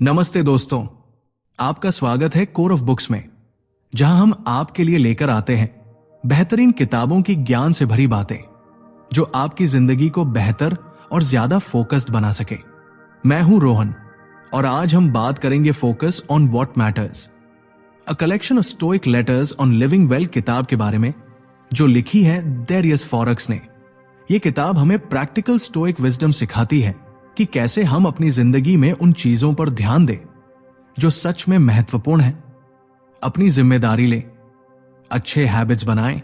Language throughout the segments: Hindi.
नमस्ते दोस्तों, आपका स्वागत है कोर ऑफ बुक्स में, जहां हम आपके लिए लेकर आते हैं बेहतरीन किताबों की ज्ञान से भरी बातें जो आपकी जिंदगी को बेहतर और ज्यादा फोकस्ड बना सके। मैं हूं रोहन और आज हम बात करेंगे focus on what matters, a collection of stoic letters on living well किताब के बारे में, जो लिखी है डेरियस फॉरेक्स ने। यह किताब हमें प्रैक्टिकल स्टोइक विजडम सिखाती है कि कैसे हम अपनी जिंदगी में उन चीजों पर ध्यान दें जो सच में महत्वपूर्ण है, अपनी जिम्मेदारी लें, अच्छे हैबिट्स बनाएं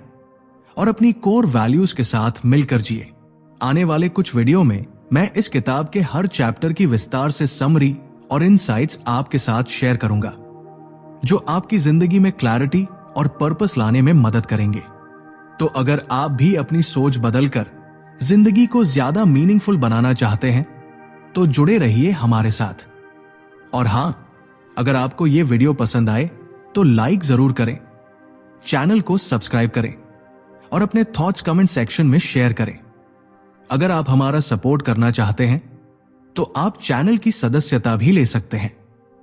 और अपनी कोर वैल्यूज के साथ मिलकर जिए। आने वाले कुछ वीडियो में मैं इस किताब के हर चैप्टर की विस्तार से समरी और इनसाइट्स आपके साथ शेयर करूंगा, जो आपकी जिंदगी में क्लैरिटी और पर्पस लाने में मदद करेंगे। तो अगर आप भी अपनी सोच बदलकर जिंदगी को ज्यादा मीनिंगफुल बनाना चाहते हैं तो जुड़े रहिए हमारे साथ। और हां, अगर आपको यह वीडियो पसंद आए तो लाइक जरूर करें, चैनल को सब्सक्राइब करें और अपने थॉट्स कमेंट सेक्शन में शेयर करें। अगर आप हमारा सपोर्ट करना चाहते हैं तो आप चैनल की सदस्यता भी ले सकते हैं।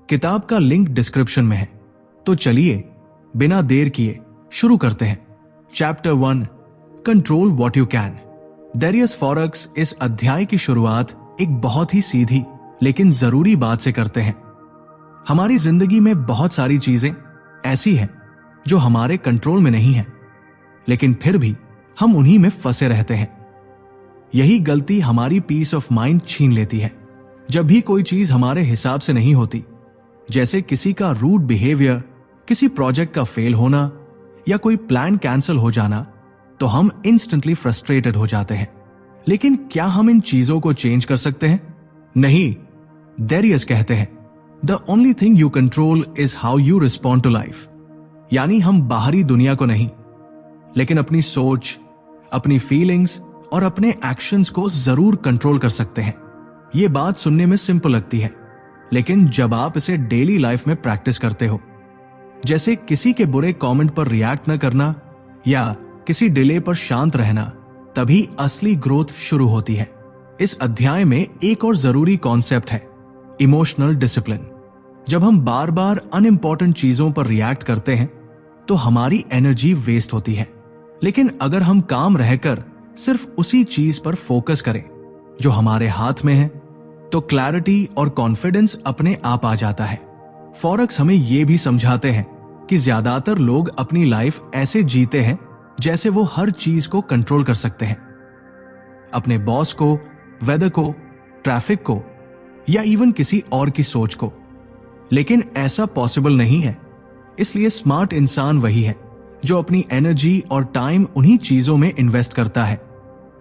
किताब का लिंक डिस्क्रिप्शन में है। तो चलिए बिना देर किए शुरू करते हैं। Chapter 1, control what you can. Darius forex इस अध्याय की शुरुआत एक बहुत ही सीधी लेकिन जरूरी बात से करते हैं। हमारी जिंदगी में बहुत सारी चीजें ऐसी हैं जो हमारे कंट्रोल में नहीं है, लेकिन फिर भी हम उन्हीं में फंसे रहते हैं। यही गलती हमारी पीस ऑफ माइंड छीन लेती है। जब भी कोई चीज हमारे हिसाब से नहीं होती, जैसे किसी का रूड बिहेवियर, किसी प्रोजेक्ट का फेल होना या कोई प्लान कैंसिल हो जाना, तो हम इंस्टेंटली फ्रस्ट्रेटेड हो जाते हैं। लेकिन क्या हम इन चीजों को चेंज कर सकते हैं? नहीं। डेरियस कहते हैं, the only thing you control is how you respond to life. यानी हम बाहरी दुनिया को नहीं, लेकिन अपनी सोच, अपनी फीलिंग्स और अपने एक्शंस को जरूर कंट्रोल कर सकते हैं। यह बात सुनने में सिंपल लगती है, लेकिन जब आप इसे डेली लाइफ में प्रैक्टिस करते हो, जैसे किसी के बुरे कमेंट पर रिएक्ट न करना या किसी डिले पर शांत रहना, तभी असली ग्रोथ शुरू होती है। इस अध्याय में एक और जरूरी कॉन्सेप्ट है, इमोशनल डिसिप्लिन। जब हम बार बार अनइम्पॉर्टेंट चीजों पर रिएक्ट करते हैं तो हमारी एनर्जी वेस्ट होती है। लेकिन अगर हम काम रहकर सिर्फ उसी चीज पर फोकस करें जो हमारे हाथ में है, तो क्लैरिटी और कॉन्फिडेंस अपने आप आ जाता है। फॉरेक्स हमें यह भी समझाते हैं कि ज्यादातर लोग अपनी लाइफ ऐसे जीते हैं जैसे वो हर चीज को कंट्रोल कर सकते हैं, अपने बॉस को, वेदर को, ट्रैफिक को या इवन किसी और की सोच को। लेकिन ऐसा पॉसिबल नहीं है। इसलिए स्मार्ट इंसान वही है जो अपनी एनर्जी और टाइम उन्हीं चीजों में इन्वेस्ट करता है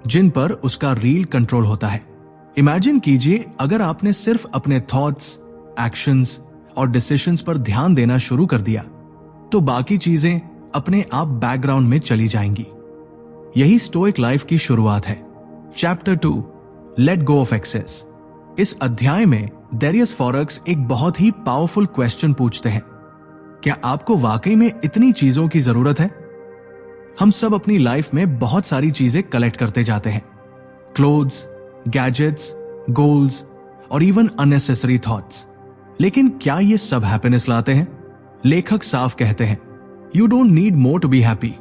जिन पर उसका रियल कंट्रोल होता है। इमेजिन कीजिए, अगर आपने सिर्फ अपने थॉट्स, एक्शंस और डिसीजंस पर ध्यान देना शुरू कर दिया, तो बाकी चीजें अपने आप बैकग्राउंड में चली जाएंगी। यही स्टोइक लाइफ की शुरुआत है। Chapter 2, let go of excess. इस अध्याय में डेरियस फॉरेक्स एक बहुत ही पावरफुल क्वेश्चन पूछते हैं, क्या आपको वाकई में इतनी चीजों की जरूरत है? हम सब अपनी लाइफ में बहुत सारी चीजें कलेक्ट करते जाते हैं, क्लोथ्स, गैजेट्स, गोल्स और इवन अननेसेसरी थॉट्स। लेकिन क्या ये सब हैप्पीनेस लाते हैं? लेखक साफ कहते हैं, You don't need more to be happy.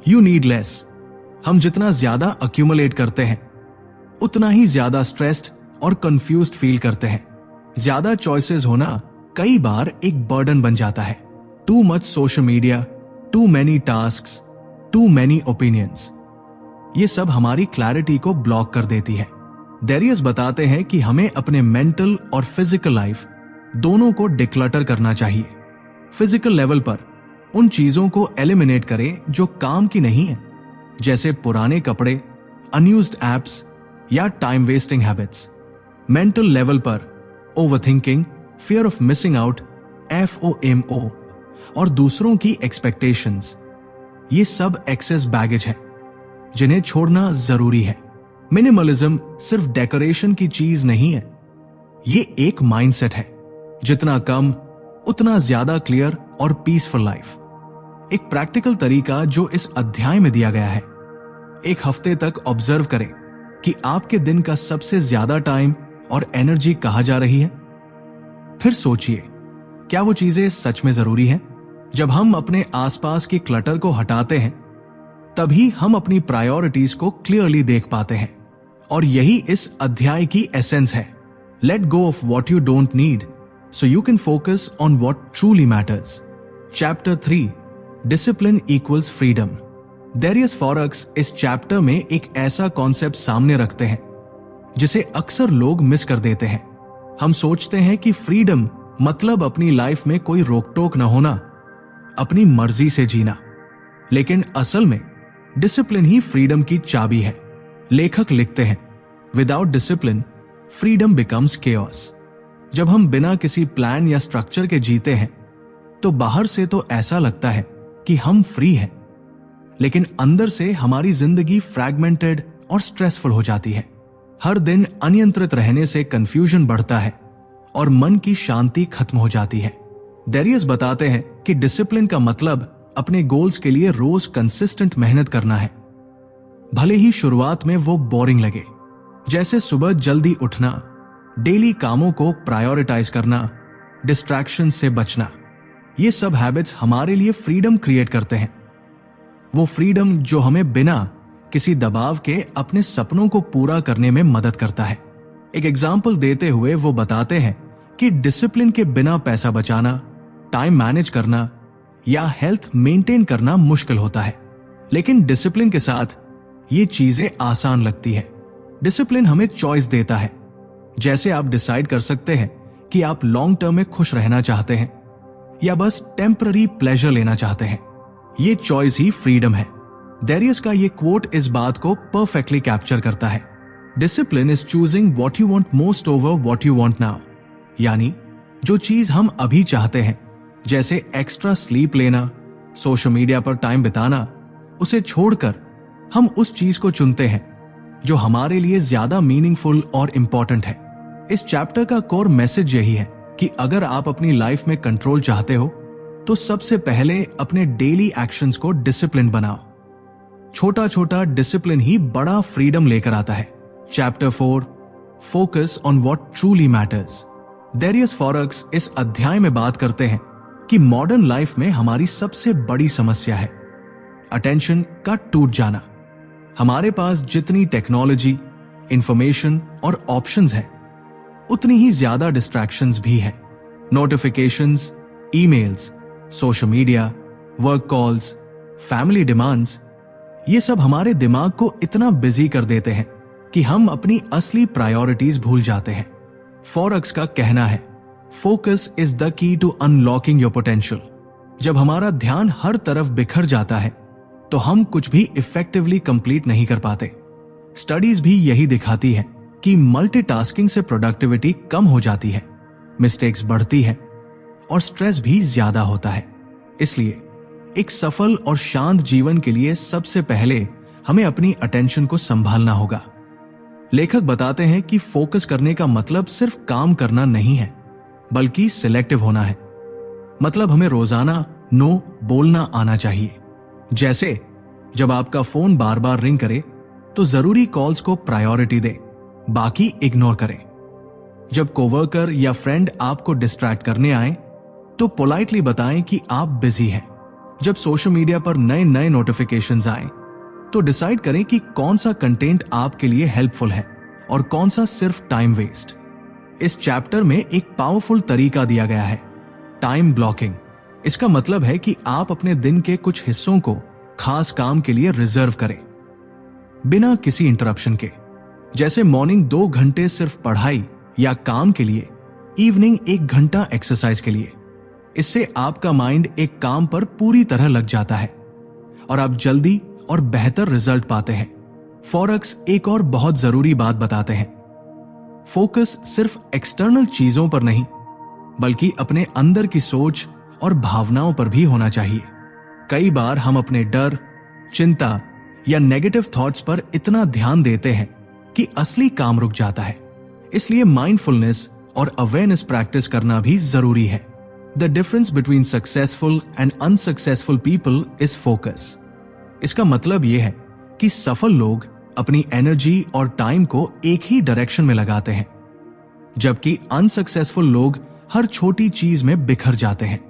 You need less. हम जितना ज्यादा अक्यूमुलेट करते हैं, उतना ही ज्यादा स्ट्रेस्ड और कंफ्यूज्ड फील करते हैं। ज्यादा चॉइसेस होना कई बार एक बर्डन बन जाता है। Too much social media, too many tasks, too many opinions. ये सब हमारी क्लैरिटी को ब्लॉक कर देती है। डेरियस बताते हैं कि हमें अपने मेंटल और फिजिकल लाइफ दोनों को डिक्लटर करना चाहिए। फिजिकल लेवल पर उन चीजों को एलिमिनेट करें जो काम की नहीं है, जैसे पुराने कपड़े, अनयूज्ड एप्स या time wasting habits. Mental level पर overthinking, fear of missing out, FOMO और दूसरों की एक्सपेक्टेशंस, ये सब एक्सेस बैगेज है जिन्हें छोड़ना जरूरी है। मिनिमलिज्म सिर्फ डेकोरेशन की चीज नहीं है, ये एक माइंडसेट है। जितना कम उतना ज्यादा क्लियर और पीसफुल लाइफ। एक प्रैक्टिकल तरीका जो इस अध्याय में दिया गया है, एक हफ्ते तक ऑब्जर्व करें कि आपके दिन का सबसे ज्यादा टाइम और एनर्जी कहां जा रही है। फिर सोचिए, क्या वो चीजें सच में जरूरी हैं? जब हम अपने आसपास की क्लटर को हटाते हैं, तभी हम अपनी प्रायोरिटीज को क्लियरली देख पाते हैं। और यही इस अध्याय की एसेंस है। Late go of what you don't need so you can focus on what truly matters. Chapter 3 Discipline equals freedom. Darius Forex इस चैप्टर में एक ऐसा कॉन्सेप्ट सामने रखते हैं जिसे अक्सर लोग मिस कर देते हैं। हम सोचते हैं कि फ्रीडम मतलब अपनी लाइफ में कोई रोक टोक न होना, अपनी मर्जी से जीना। लेकिन असल में डिसिप्लिन ही फ्रीडम की चाबी है। लेखक लिखते हैं, without discipline freedom becomes chaos. जब हम बिना किसी प्लान या स्ट्रक्चर के जीते हैं तो बाहर से तो ऐसा लगता है कि हम फ्री हैं, लेकिन अंदर से हमारी जिंदगी फ्रैगमेंटेड और स्ट्रेसफुल हो जाती है। हर दिन अनियंत्रित रहने से कंफ्यूजन बढ़ता है और मन की शांति खत्म हो जाती है। डेरियस बताते हैं कि डिसिप्लिन का मतलब अपने गोल्स के लिए रोज कंसिस्टेंट मेहनत करना है, भले ही शुरुआत में वो बोरिंग लगे। जैसे सुबह जल्दी उठना, डेली कामों को प्रायोरिटाइज करना, डिस्ट्रैक्शन से बचना। ये सब हैबिट्स हमारे लिए फ्रीडम क्रिएट करते हैं। वो फ्रीडम जो हमें बिना किसी दबाव के अपने सपनों को पूरा करने में मदद करता है। एक एग्जाम्पल देते हुए वो बताते हैं कि डिसिप्लिन के बिना पैसा बचाना, टाइम मैनेज करना या हेल्थ मेंटेन करना मुश्किल होता है, लेकिन डिसिप्लिन के साथ ये चीजें आसान लगती है। डिसिप्लिन हमें चॉइस देता है। जैसे आप डिसाइड कर सकते हैं कि आप लॉन्ग टर्म में खुश रहना चाहते हैं या बस टेम्पररी प्लेजर लेना चाहते हैं। ये चॉइस ही फ्रीडम है। डेरियस का ये कोट इस बात को परफेक्टली कैप्चर करता है। Discipline is choosing what you want most over what you want now. यानी जो चीज हम अभी चाहते हैं, जैसे एक्स्ट्रा स्लीप लेना, सोशल मीडिया पर टाइम बिताना, उसे छोड़कर हम उस चीज को चुनते हैं जो हमारे लिए ज्यादा मीनिंगफुल और इंपॉर्टेंट है। इस चैप्टर का कोर मैसेज यही है कि अगर आप अपनी लाइफ में कंट्रोल चाहते हो तो सबसे पहले अपने डेली एक्शंस को डिसिप्लिन बनाओ। छोटा छोटा डिसिप्लिन ही बड़ा फ्रीडम लेकर आता है। Chapter 4 focus on what truly matters. Darius forex इस अध्याय में बात करते हैं कि मॉडर्न लाइफ में हमारी सबसे बड़ी समस्या है अटेंशन का टूट जाना। हमारे पास जितनी टेक्नोलॉजी, इंफॉर्मेशन और ऑप्शंस हैं, उतनी ही ज्यादा डिस्ट्रैक्शंस भी हैं। Notifications, emails, social media, work calls, family demands, ये सब हमारे दिमाग को इतना बिजी कर देते हैं कि हम अपनी असली प्रायोरिटीज भूल जाते हैं। फॉरेक्स का कहना है, focus is the key to unlocking your potential. जब हमारा ध्यान हर तरफ बिखर जाता है तो हम कुछ भी इफेक्टिवली कंप्लीट नहीं कर पाते। स्टडीज भी यही दिखाती है कि मल्टीटास्किंग से प्रोडक्टिविटी कम हो जाती है, मिस्टेक्स बढ़ती है और स्ट्रेस भी ज्यादा होता है। इसलिए एक सफल और शांत जीवन के लिए सबसे पहले हमें अपनी अटेंशन को संभालना होगा। लेखक बताते हैं कि फोकस करने का मतलब सिर्फ काम करना नहीं है, बल्कि सिलेक्टिव होना है। मतलब हमें रोजाना नो बोलना आना चाहिए। जैसे जब आपका फोन बार बार रिंग करे तो जरूरी कॉल्स को प्रायोरिटी दे, बाकी इग्नोर करें। जब कोवर्कर या फ्रेंड आपको डिस्ट्रैक्ट करने आए तो पोलाइटली बताएं कि आप बिजी हैं। जब सोशल मीडिया पर नए नए नोटिफिकेशंस आए तो डिसाइड करें कि कौन सा कंटेंट आपके लिए हेल्पफुल है और कौन सा सिर्फ टाइम वेस्ट। इस चैप्टर में एक पावरफुल तरीका दिया गया है, टाइम ब्लॉकिंग। इसका मतलब है कि आप अपने दिन के कुछ हिस्सों को खास काम के लिए रिजर्व करें, बिना किसी इंटरप्शन के। जैसे मॉर्निंग 2 घंटे सिर्फ पढ़ाई या काम के लिए, इवनिंग 1 घंटा एक्सरसाइज के लिए। इससे आपका माइंड एक काम पर पूरी तरह लग जाता है और आप जल्दी और बेहतर रिजल्ट पाते हैं। फॉरेक्स एक और बहुत जरूरी बात बताते हैं, फोकस सिर्फ एक्सटर्नल चीजों पर नहीं, बल्कि अपने अंदर की सोच और भावनाओं पर भी होना चाहिए। कई बार हम अपने डर, चिंता या नेगेटिव थॉट्स पर इतना ध्यान देते हैं कि असली काम रुक जाता है। इसलिए माइंडफुलनेस और अवेयरनेस प्रैक्टिस करना भी जरूरी है। The difference between successful and unsuccessful people is focus. इसका मतलब यह है कि सफल लोग अपनी एनर्जी और टाइम को एक ही डायरेक्शन में लगाते हैं, जबकि अनसक्सेसफुल लोग हर छोटी चीज में बिखर जाते हैं।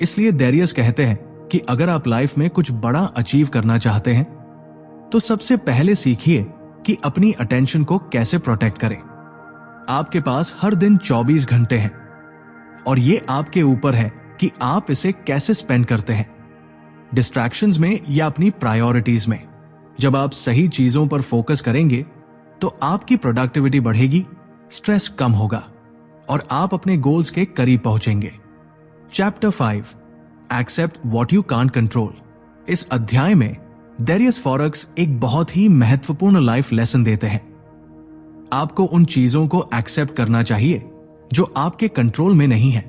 इसलिए डेरियस कहते हैं कि अगर आप लाइफ में कुछ बड़ा अचीव करना चाहते हैं तो सबसे पहले सीखिए कि अपनी अटेंशन को कैसे प्रोटेक्ट करें। आपके पास हर दिन 24 घंटे हैं और ये आपके ऊपर है कि आप इसे कैसे स्पेंड करते हैं, डिस्ट्रैक्शंस में या अपनी प्रायोरिटीज में। जब आप सही चीजों पर फोकस करेंगे तो आपकी प्रोडक्टिविटी बढ़ेगी, स्ट्रेस कम होगा और आप अपने गोल्स के करीब पहुंचेंगे। Chapter 5 accept what you can't control. इस अध्याय में डेरियस फॉरेक्स एक बहुत ही महत्वपूर्ण लाइफ लेसन देते हैं। आपको उन चीजों को एक्सेप्ट करना चाहिए जो आपके कंट्रोल में नहीं है।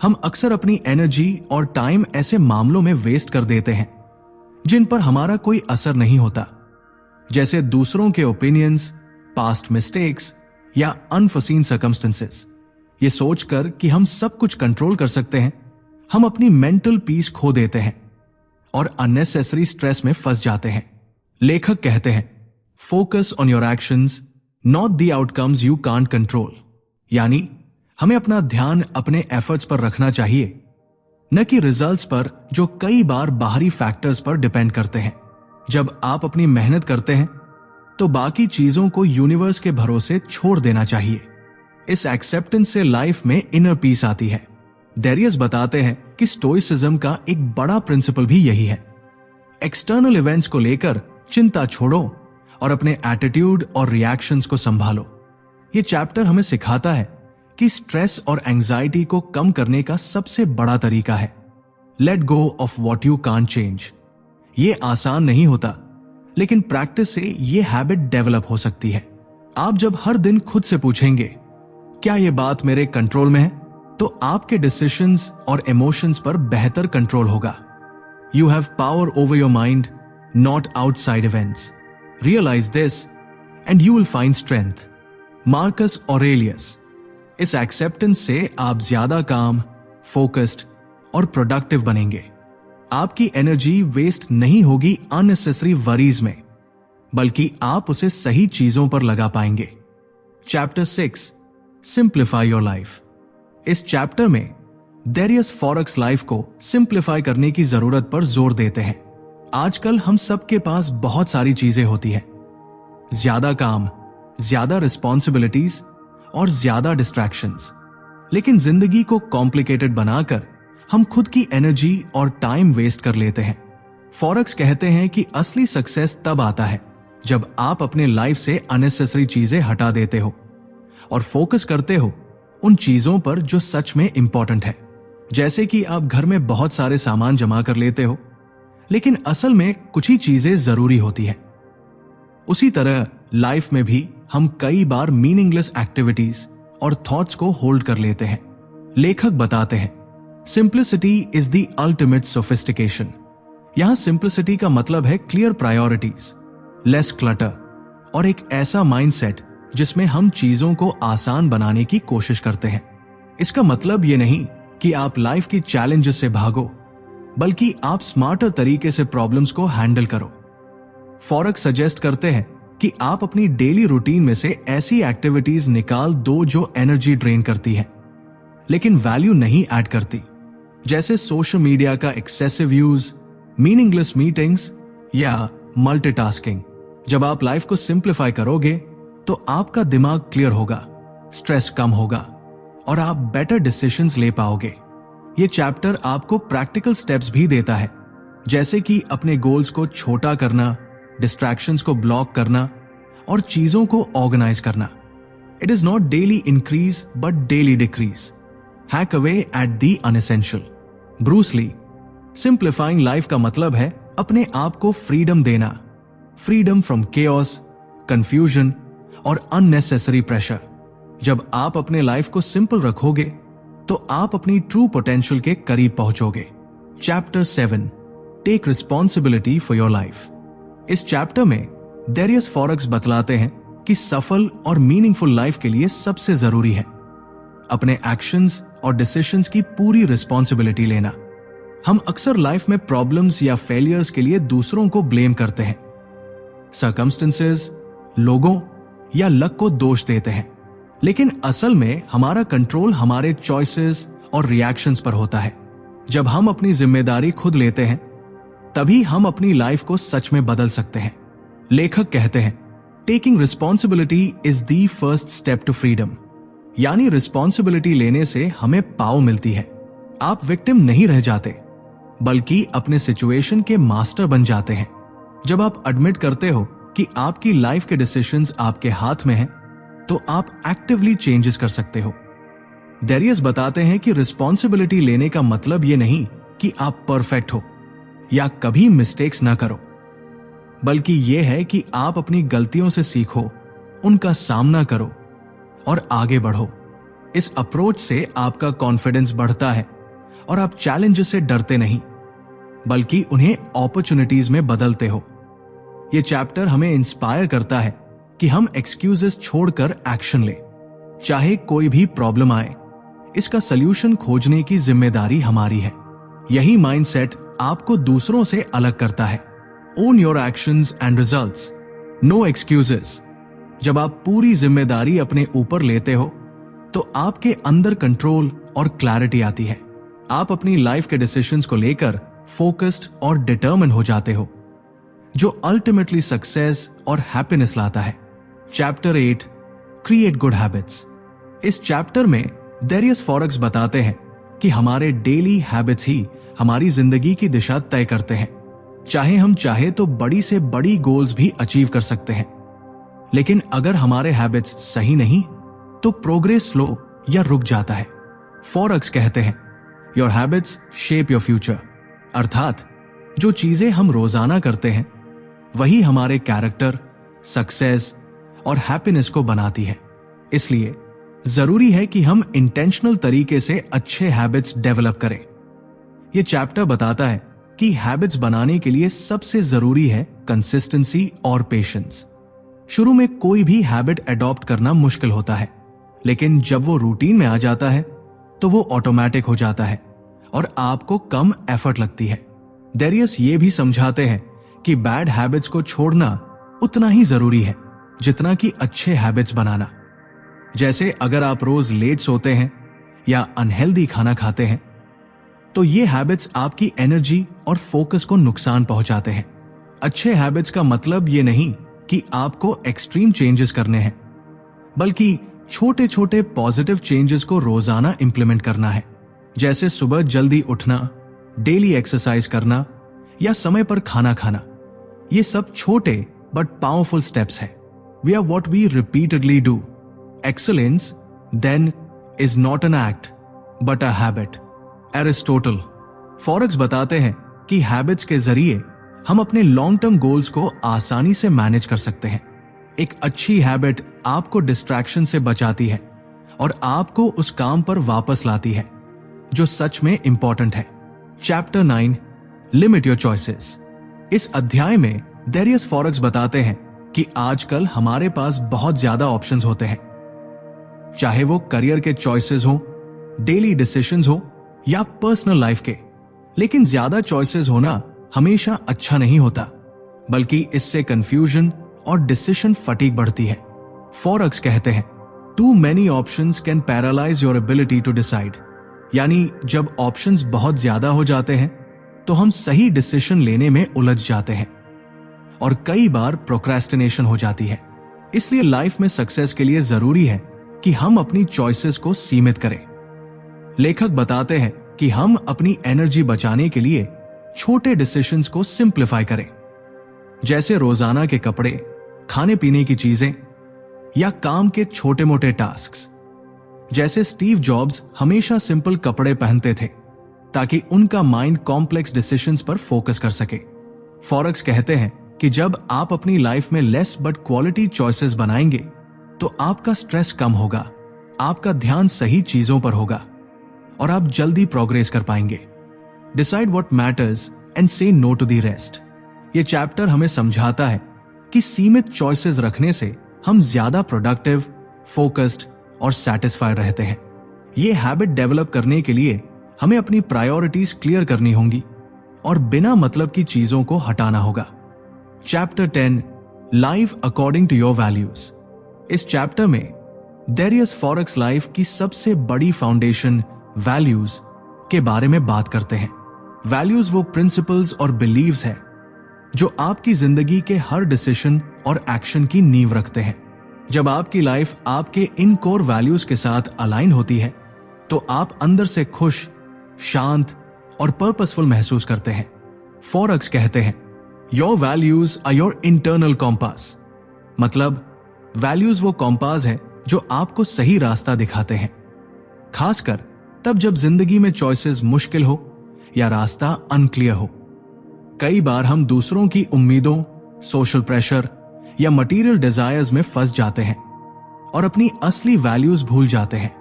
हम अक्सर अपनी एनर्जी और टाइम ऐसे मामलों में वेस्ट कर देते हैं जिन पर हमारा कोई असर नहीं होता, जैसे दूसरों के ओपिनियंस, पास्ट मिस्टेक्स या अनफोर्सीन सर्कमस्टेंसेस। ये सोचकर कि हम सब कुछ कंट्रोल कर सकते हैं, हम अपनी मेंटल पीस खो देते हैं और अननेसेसरी स्ट्रेस में फंस जाते हैं। लेखक कहते हैं, focus on your actions not the outcomes you can't control. यानी हमें अपना ध्यान अपने एफर्ट्स पर रखना चाहिए, न कि रिजल्ट्स पर जो कई बार बाहरी फैक्टर्स पर डिपेंड करते हैं। जब आप अपनी मेहनत करते हैं तो बाकी चीजों को यूनिवर्स के भरोसे छोड़ देना चाहिए। इस एक्सेप्टेंस से लाइफ में इनर पीस आती है। डेरियस बताते हैं कि स्टोइसिज्म का एक बड़ा प्रिंसिपल भी यही है। एक्सटर्नल इवेंट्स को लेकर चिंता छोड़ो और अपने एटीट्यूड और रिएक्शंस को संभालो। ये चैप्टर हमें सिखाता है कि स्ट्रेस और एंजाइटी को कम करने का सबसे बड़ा तरीका है late go of what you can't change. ये आसान नहीं होता, लेकिन प्रैक्टिस से ये हैबिट डेवलप हो सकती है। आप जब हर दिन खुद से पूछेंगे क्या ये बात मेरे कंट्रोल में है, तो आपके डिसीजंस और इमोशंस पर बेहतर कंट्रोल होगा। You have power over your mind, not outside events. Realize this and you will find strength. Marcus Aurelius. इस एक्सेप्टेंस से आप ज्यादा काम, फोकस्ड और प्रोडक्टिव बनेंगे। आपकी एनर्जी वेस्ट नहीं होगी अननेसेसरी वरीज में, बल्कि आप उसे सही चीजों पर लगा पाएंगे। Chapter 6 simplify your life. इस चैप्टर में डेरियस फॉरेक्स लाइफ को सिंप्लीफाई करने की जरूरत पर जोर देते हैं। आजकल हम सबके पास बहुत सारी चीजें होती हैं, ज्यादा काम, ज्यादा रिस्पॉन्सिबिलिटीज और ज्यादा डिस्ट्रैक्शंस। लेकिन जिंदगी को कॉम्प्लिकेटेड बनाकर हम खुद की एनर्जी और टाइम वेस्ट कर लेते हैं। फॉरेक्स कहते हैं कि असली सक्सेस तब आता है जब आप अपने लाइफ से अननेसेसरी चीजें हटा देते हो और फोकस करते हो उन चीजों पर जो सच में इंपॉर्टेंट है। जैसे कि आप घर में बहुत सारे सामान जमा कर लेते हो, लेकिन असल में कुछ ही चीजें जरूरी होती है। उसी तरह लाइफ में भी हम कई बार मीनिंगलेस एक्टिविटीज और थॉट्स को होल्ड कर लेते हैं। लेखक बताते हैं, simplicity is the ultimate sophistication. यहां सिंप्लिसिटी का मतलब है क्लियर प्रायोरिटीज, लेस क्लटर और एक ऐसा माइंडसेट जिसमें हम चीजों को आसान बनाने की कोशिश करते हैं। इसका मतलब यह नहीं कि आप लाइफ की चैलेंजेस से भागो, बल्कि आप स्मार्टर तरीके से प्रॉब्लम्स को हैंडल करो। फॉरेक्स सजेस्ट करते हैं कि आप अपनी डेली रूटीन में से ऐसी एक्टिविटीज निकाल दो जो एनर्जी ड्रेन करती है लेकिन वैल्यू नहीं ऐड करती, जैसे सोशल मीडिया का एक्सेसिव यूज, मीनिंगलेस मीटिंग्स या मल्टीटास्किंग। जब आप लाइफ को सिंप्लीफाई करोगे तो आपका दिमाग क्लियर होगा, स्ट्रेस कम होगा और आप बेटर डिसीजंस ले पाओगे। ये चैप्टर आपको प्रैक्टिकल स्टेप्स भी देता है, जैसे कि अपने गोल्स को छोटा करना, डिस्ट्रैक्शंस को ब्लॉक करना और चीजों को ऑर्गेनाइज करना। It is not daily increase but daily decrease. Hack away at the unessential. Bruce Lee. Simplifying life का मतलब है अपने आप को फ्रीडम देना, फ्रीडम फ्रॉम केओस, कंफ्यूजन और अननेसेसरी प्रेशर। जब आप अपने लाइफ को सिंपल रखोगे तो आप अपनी ट्रू पोटेंशियल के करीब पहुंचोगे। Chapter 7 take responsibility for your life. इस चैप्टर में डेरियस फॉरेक्स बतलाते हैं कि सफल और मीनिंगफुल लाइफ के लिए सबसे जरूरी है अपने एक्शंस और डिसीजंस की पूरी रिस्पॉन्सिबिलिटी लेना। हम अक्सर लाइफ में प्रॉब्लम्स या फेलियर्स के लिए दूसरों को ब्लेम करते हैं, सर्कमस्टेंसेस, लोगों या लक को दोष देते हैं। लेकिन असल में हमारा कंट्रोल हमारे चॉइसेस और रिएक्शंस पर होता है। जब हम अपनी जिम्मेदारी खुद लेते हैं तभी हम अपनी लाइफ को सच में बदल सकते हैं। लेखक कहते हैं, taking responsibility is the first step to freedom. यानी रिस्पॉन्सिबिलिटी लेने से हमें पावर मिलती है। आप विक्टिम नहीं रह जाते बल्कि अपने सिचुएशन के मास्टर बन जाते हैं। जब आप एडमिट करते हो कि आपकी लाइफ के डिसीजंस आपके हाथ में हैं, तो आप एक्टिवली चेंजेस कर सकते हो। डेरियस बताते हैं कि रिस्पॉन्सिबिलिटी लेने का मतलब यह नहीं कि आप परफेक्ट हो या कभी मिस्टेक्स ना करो, बल्कि यह है कि आप अपनी गलतियों से सीखो, उनका सामना करो और आगे बढ़ो। इस अप्रोच से आपका कॉन्फिडेंस बढ़ता है और आप चैलेंजेस से डरते नहीं बल्कि उन्हें अपॉर्चुनिटीज में बदलते हो। यह चैप्टर हमें इंस्पायर करता है कि हम एक्सक्यूजेस छोड़कर एक्शन ले। चाहे कोई भी प्रॉब्लम आए, इसका सलूशन खोजने की जिम्मेदारी हमारी है। यही माइंडसेट आपको दूसरों से अलग करता है। Own your actions and results, no excuses. जब आप पूरी जिम्मेदारी अपने ऊपर लेते हो तो आपके अंदर कंट्रोल और क्लैरिटी आती है। आप अपनी लाइफ के डिसीजंस को लेकर फोकस्ड और डिटर्मिन हो जाते हो, जो अल्टीमेटली सक्सेस और हैप्पीनेस लाता है। Chapter 8, create good habits. इस चैप्टर में डेरियस फॉरेक्स बताते हैं कि हमारे डेली हैबिट्स ही हमारी जिंदगी की दिशा तय करते हैं। चाहे हम चाहे तो बड़ी से बड़ी गोल्स भी अचीव कर सकते हैं, लेकिन अगर हमारे हैबिट्स सही नहीं तो प्रोग्रेस स्लो या रुक जाता है। फॉरेक्स कहते हैं, your habits shape your future. अर्थात जो चीजें हम रोजाना करते हैं वही हमारे कैरेक्टर, सक्सेस और हैप्पीनेस को बनाती है। इसलिए जरूरी है कि हम इंटेंशनल तरीके से अच्छे हैबिट्स डेवलप करें। यह चैप्टर बताता है कि हैबिट्स बनाने के लिए सबसे जरूरी है कंसिस्टेंसी और पेशेंस। शुरू में कोई भी हैबिट अडॉप्ट करना मुश्किल होता है, लेकिन जब वो रूटीन में आ जाता है तो वो ऑटोमेटिक हो जाता है और आपको कम एफर्ट लगती है। डेरियस ये भी समझाते हैं कि बैड हैबिट्स को छोड़ना उतना ही जरूरी है जितना कि अच्छे हैबिट्स बनाना। जैसे अगर आप रोज लेट सोते हैं या अनहेल्दी खाना खाते हैं तो ये हैबिट्स आपकी एनर्जी और फोकस को नुकसान पहुंचाते हैं। अच्छे हैबिट्स का मतलब ये नहीं कि आपको एक्सट्रीम चेंजेस करने हैं, बल्कि छोटे छोटे पॉजिटिव चेंजेस को रोजाना इंप्लीमेंट करना है। जैसे सुबह जल्दी उठना, डेली एक्सरसाइज करना या समय पर खाना खाना। ये सब छोटे बट पावरफुल स्टेप्स हैं। We are what we repeatedly do. Excellence then is not an act but a habit. Aristotle. Foroux बताते हैं कि हैबिट्स के जरिए हम अपने लॉन्ग टर्म गोल्स को आसानी से मैनेज कर सकते हैं। एक अच्छी हैबिट आपको डिस्ट्रैक्शन से बचाती है और आपको उस काम पर वापस लाती है जो सच में इंपॉर्टेंट है। Chapter 9, limit your choices. इस अध्याय में डेरियस फॉरेक्स बताते हैं कि आजकल हमारे पास बहुत ज्यादा ऑप्शंस होते हैं, चाहे वो करियर के चॉइसेस हो, डेली डिसीजंस हो या पर्सनल लाइफ के। लेकिन ज्यादा चॉइसेस होना हमेशा अच्छा नहीं होता, बल्कि इससे कंफ्यूजन और डिसीजन फटीग बढ़ती है। फॉरेक्स कहते हैं, too many options can paralyze your ability to decide. यानी जब ऑप्शंस बहुत ज्यादा हो जाते हैं तो हम सही डिसीजन लेने में उलझ जाते हैं और कई बार प्रोक्रेस्टिनेशन हो जाती है। इसलिए लाइफ में सक्सेस के लिए जरूरी है कि हम अपनी चॉइसेस को सीमित करें। लेखक बताते हैं कि हम अपनी एनर्जी बचाने के लिए छोटे डिसीजंस को सिंप्लीफाई करें, जैसे रोजाना के कपड़े, खाने पीने की चीजें या काम के छोटे मोटे टास्क्स। जैसे स्टीव जॉब्स हमेशा सिंपल कपड़े पहनते थे ताकि उनका माइंड कॉम्प्लेक्स डिसीजंस पर फोकस कर सके। फॉरेक्स कहते हैं कि जब आप अपनी लाइफ में लेस बट क्वालिटी चॉइसेस बनाएंगे तो आपका स्ट्रेस कम होगा, आपका ध्यान सही चीजों पर होगा और आप जल्दी प्रोग्रेस कर पाएंगे। डिसाइड व्हाट मैटर्स एंड से नो टू द रेस्ट। ये चैप्टर हमें समझाता है कि सीमित चॉइसेस रखने से हम ज्यादा प्रोडक्टिव, फोकस्ड और सेटिस्फाइड रहते हैं। ये हैबिट डेवलप करने के लिए हमें अपनी प्रायोरिटीज क्लियर करनी होंगी और बिना मतलब की चीजों को हटाना होगा। Chapter 10, live according to your values. इस चैप्टर में डेरियस फॉरेक्स लाइफ की सबसे बड़ी फाउंडेशन वैल्यूज के बारे में बात करते हैं। वैल्यूज वो प्रिंसिपल्स और बिलीव्स है जो आपकी जिंदगी के हर डिसीजन और एक्शन की नींव रखते हैं। जब आपकी लाइफ आपके इन कोर वैल्यूज के साथ अलाइन होती है तो आप अंदर से खुश, शांत और पर्पसफुल महसूस करते हैं। फॉरेक्स कहते हैं your values are your internal compass, मतलब वैल्यूज वो कॉम्पास है जो आपको सही रास्ता दिखाते हैं, खासकर तब जब जिंदगी में चॉइसेस मुश्किल हो या रास्ता अनक्लियर हो। कई बार हम दूसरों की उम्मीदों, सोशल प्रेशर या मटेरियल डिजायर्स में फंस जाते हैं और अपनी असली वैल्यूज भूल जाते हैं।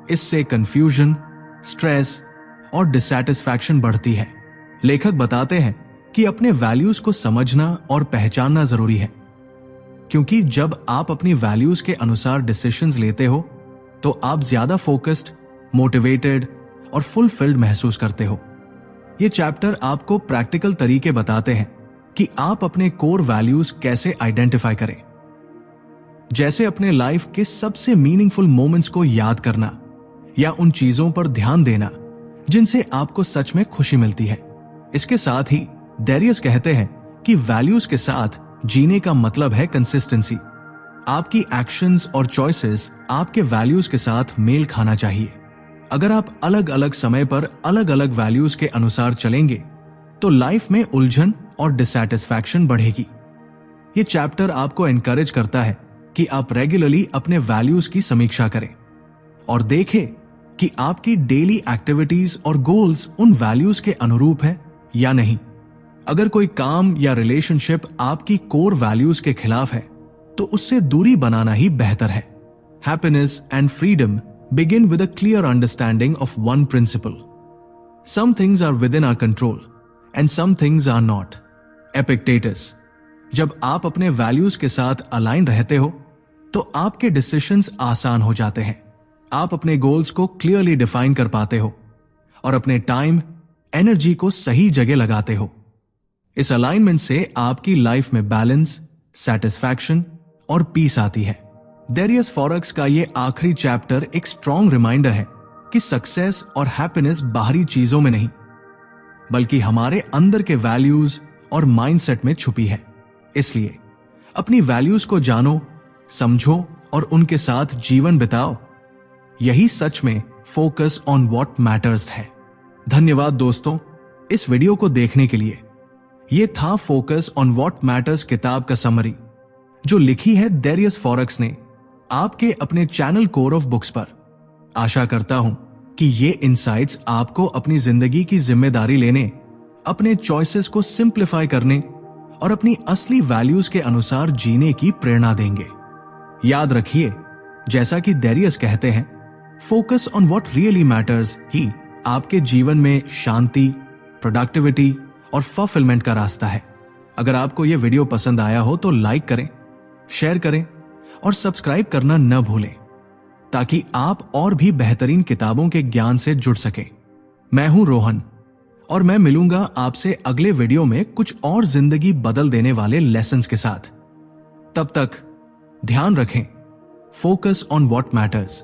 इससे कंफ्यूजन, स्ट्रेस और डिससैटिस्फैक्शन बढ़ती है। लेखक बताते हैं कि अपने वैल्यूज को समझना और पहचानना जरूरी है, क्योंकि जब आप अपनी वैल्यूज के अनुसार डिसीजंस लेते हो तो आप ज्यादा फोकस्ड, मोटिवेटेड और फुलफिल्ड महसूस करते हो। ये चैप्टर आपको प्रैक्टिकल तरीके बताते हैं कि आप अपने कोर वैल्यूज कैसे आइडेंटिफाई करें, जैसे अपने लाइफ के सबसे मीनिंगफुल मोमेंट्स को याद करना या उन चीजों पर ध्यान देना जिनसे आपको सच में खुशी मिलती है। इसके साथ ही डेरियस कहते हैं कि वैल्यूज के साथ जीने का मतलब है कंसिस्टेंसी। आपकी एक्शंस और चॉइसेस आपके वैल्यूज के साथ मेल खाना चाहिए। अगर आप अलग अलग समय पर अलग अलग वैल्यूज के अनुसार चलेंगे तो लाइफ में उलझन और डिससैटिस्फैक्शन बढ़ेगी। ये चैप्टर आपको एनकरेज करता है कि आप रेगुलरली अपने वैल्यूज की समीक्षा करें और देखें कि आपकी डेली एक्टिविटीज और गोल्स उन वैल्यूज के अनुरूप है या नहीं। अगर कोई काम या रिलेशनशिप आपकी कोर वैल्यूज के खिलाफ है तो उससे दूरी बनाना ही बेहतर है। Happiness and freedom begin with a clear understanding of one principle. Some things are within our control and some things are not. Epictetus. जब आप अपने वैल्यूज के साथ अलाइन रहते हो तो आपके डिसीजंस आसान हो जाते हैं। आप अपने गोल्स को क्लियरली डिफाइन कर पाते हो और अपने टाइम, एनर्जी को सही जगह लगाते हो। इस अलाइनमेंट से आपकी लाइफ में बैलेंस, सैटिस्फैक्शन और पीस आती है। डेरियस फॉरेक्स का ये आखिरी चैप्टर एक स्ट्रॉन्ग रिमाइंडर है कि सक्सेस और हैप्पीनेस बाहरी चीजों में नहीं, बल्कि हमारे अंदर के वैल्यूज और माइंडसेट में छुपी है। इसलिए अपनी वैल्यूज को जानो, समझो और उनके साथ जीवन बिताओ। यही सच में फोकस ऑन व्हाट मैटर्स है। धन्यवाद दोस्तों इस वीडियो को देखने के लिए। यह था फोकस ऑन व्हाट मैटर्स किताब का समरी जो लिखी है डेरियस फॉरेक्स ने आपके अपने चैनल कोर ऑफ बुक्स पर। आशा करता हूं कि ये इनसाइट्स आपको अपनी जिंदगी की जिम्मेदारी लेने, अपने चॉइसेस को सिंप्लीफाई करने और अपनी असली वैल्यूज के अनुसार जीने की प्रेरणा देंगे। याद रखिए, जैसा कि डेरियस कहते हैं, focus on what really matters ही आपके जीवन में शांति, प्रोडक्टिविटी और फुलफिलमेंट का रास्ता है। अगर आपको यह वीडियो पसंद आया हो तो लाइक करें, शेयर करें और सब्सक्राइब करना न भूलें ताकि आप और भी बेहतरीन किताबों के ज्ञान से जुड़ सकें। मैं हूं रोहन और मैं मिलूंगा आपसे अगले वीडियो में कुछ और जिंदगी बदल देने वाले लेसन्स के साथ। तब तक ध्यान रखें, फोकस ऑन व्हाट मैटर्स।